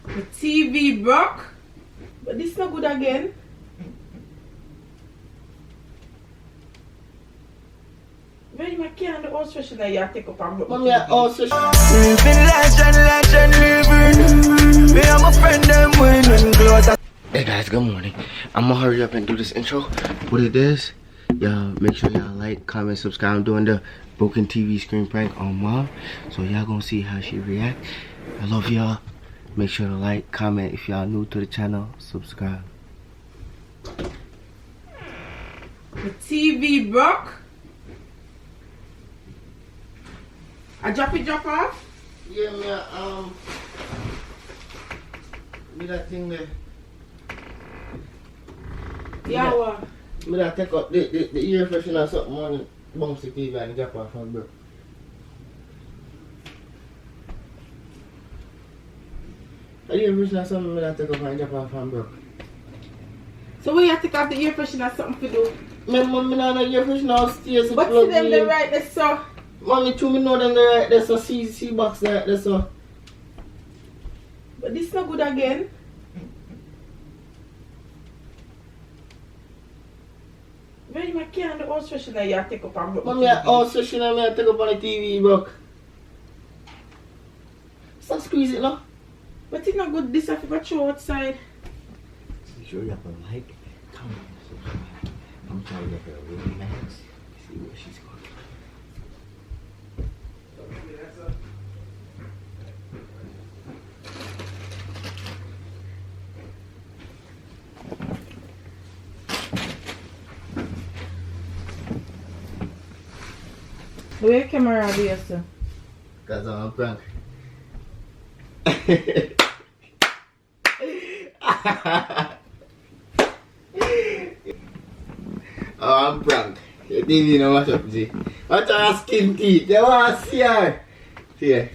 The TV broke. But this is not good again. Very much can't the house freshener you take up and broke. Mommy, house freshener. Living legend living. Me and my friend them winning close. Hey guys, good morning. I'm gonna hurry up and do this intro. What it is, y'all make sure y'all like, comment, subscribe. I'm doing the broken TV screen prank on mom. So y'all gonna see how she react. I love y'all. Make sure to like, comment. If y'all new to the channel, subscribe. The TV broke. I drop off? Yeah, me that thing there. Yeah, what? Me that take up the ear freshener or something on bounce the TV and drop off from bro. The ear freshener something me that take up and drop off from bro. So we have to take off the ear freshener something to do? Me not no ear freshener upstairs. But see them the right there, so. Mommy too me know them the right there, so see box there so. But this is not good again. Very much can't the house freshener you take up and broke. Mommy, house freshener me take up on the TV, bro. Stop squeeze it now. But it's not good this have to go through outside. Make sure you have a like, comment, subscribe. I'm trying to get her really nice. See where she's going. Where your camera there, sir? Because I'm a prank. Oh, I'm prank. Your TV no mash up, see. Watch her skin teeth. You want to see her? See her.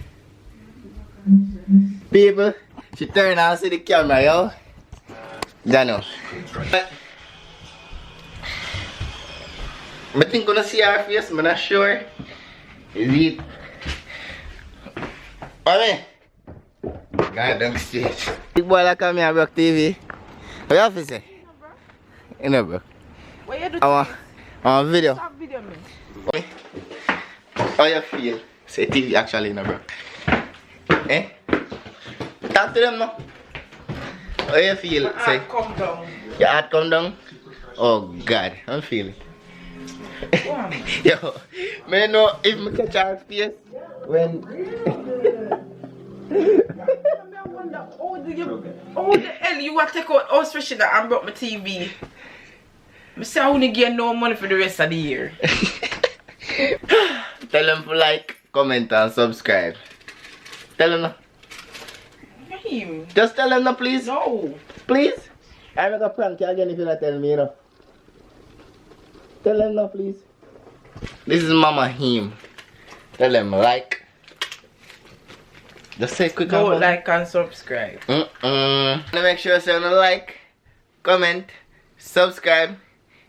People, she turn and see the camera, yo. Dano. I think I'm gonna see her face, I'm not sure. Is it? Mommy! God, don't see it. Big boy like me and broke TV. What you have to say? You know, bro. What you do? I want video. Stop video me. How you feel? Say TV actually, no, bro. Eh? Talk to them now. How you feel? My Say. heart come down. Your heart come down? Oh God, I'm feeling. Yo, may know if I catch our face when. I wonder how the hell you want to take out house freshener and broke my TV? I say I won't get no money for the rest of the year. Tell them to like, comment and subscribe. Tell them now. Him. Just tell them now, please. No. Please. I make a prank you again if you not tell me, you know. Tell them now, please. This is Mama him. Tell them like. Just say quick. Go like and subscribe. Make sure you say like, comment, subscribe.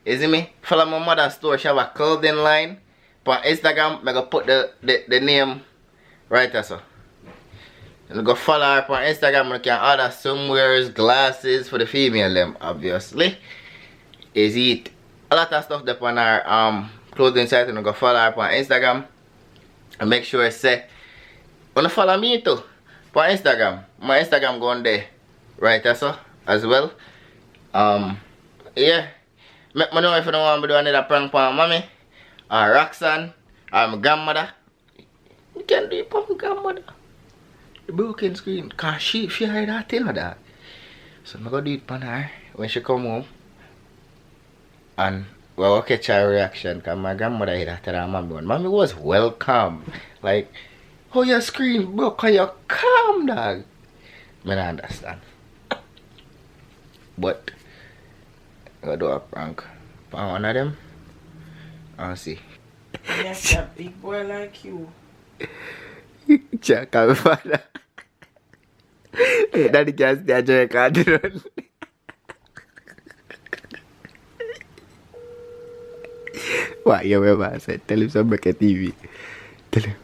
You see me? Follow my mother's store. She have a clothing line. On Instagram, I'm gonna put the name right there, so. You go follow her on Instagram. You can order somewheres, glasses for the female them, obviously. Is it a lot of stuff there on our clothing site, and go follow her on Instagram. And make sure you say, wanna follow me too on Instagram. My Instagram going there, right there, so as well. Yeah. Let me know if you don't want me to do another prank for mommy or Roxanne or my grandmother. You can do it for my grandmother. The broken screen, cause she heard that thing or that. So I'm gonna do it for her when she come home. And we'll catch her reaction, cause my grandmother had that to her mommy. And mommy was welcome. Like, oh, your screen broke, how you calm, dog. I don't understand. But I'm gonna do a prank for one of them. I'll see. Yes, a big boy like you. Check out my father. Daddy can't stay at Jamaican run. What you remember? I said, tell him some break a TV. Tell him.